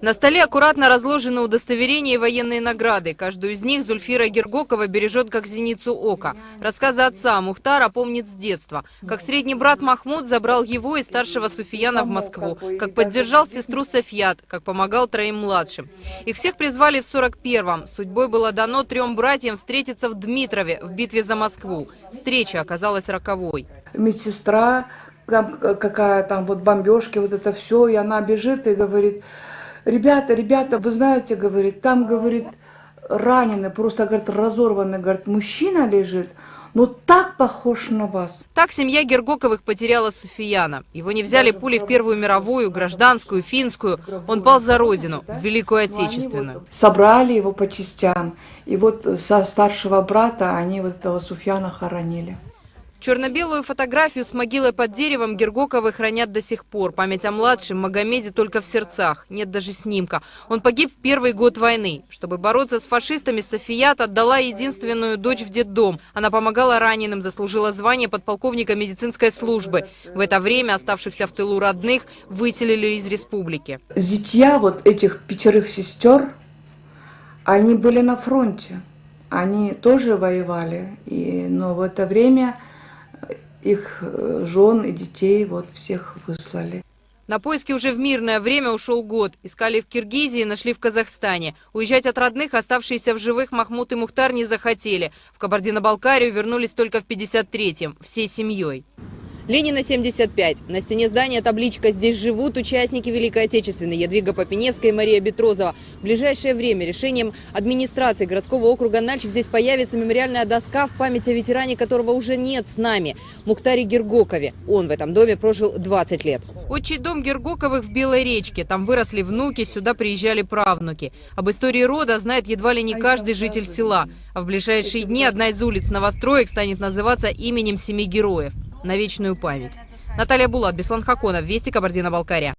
На столе аккуратно разложены удостоверения и военные награды. Каждую из них Зульфира Гергокова бережет как зеницу ока. Рассказы отца Мухтара помнит с детства. Как средний брат Махмуд забрал его и старшего Суфияна в Москву. Как поддержал сестру Софьят. Как помогал троим младшим. Их всех призвали в 41-м. Судьбой было дано 3 братьям встретиться в Дмитрове в битве за Москву. Встреча оказалась роковой. Медсестра, там какая там вот бомбежки, вот это все. И она бежит и говорит: ребята, вы знаете, говорит, там, говорит, раненый, просто, говорит, разорванный, говорит, мужчина лежит, но так похож на вас. Так семья Гергоковых потеряла Суфияна. Его не взяли пули в Первую мировую, гражданскую, финскую. Он пал за родину, в Великую Отечественную. Собрали его по частям, и вот со старшего брата они вот этого Суфьяна хоронили. Черно-белую фотографию с могилой под деревом Гергоковы хранят до сих пор. Память о младшем Магомеде только в сердцах. Нет даже снимка. Он погиб в первый год войны. Чтобы бороться с фашистами, Софият отдала единственную дочь в детдом. Она помогала раненым, заслужила звание подполковника медицинской службы. В это время оставшихся в тылу родных выселили из республики. Зятья вот этих 5 сестер, они были на фронте. Они тоже воевали. Но в это время их жен и детей вот всех выслали. На поиски уже в мирное время ушел год. Искали в Киргизии, нашли в Казахстане. Уезжать от родных оставшиеся в живых Махмуд и Мухтар не захотели. В Кабардино-Балкарию вернулись только в 53-м, всей семьей. Ленина, 75. На стене здания табличка «Здесь живут участники Великой Отечественной» Ядвига Попеневская и Мария Бетрозова. В ближайшее время решением администрации городского округа Нальчик здесь появится мемориальная доска в память о ветеране, которого уже нет с нами, Мухтаре Гергокове. Он в этом доме прожил 20 лет. Отчий дом Гергоковых в Белой речке. Там выросли внуки, сюда приезжали правнуки. Об истории рода знает едва ли не каждый житель села. А в ближайшие дни одна из улиц новостроек станет называться именем 7 героев. На вечную память. Наталья Булат, Беслан Хаконов, Вести, Кабардино-Балкария.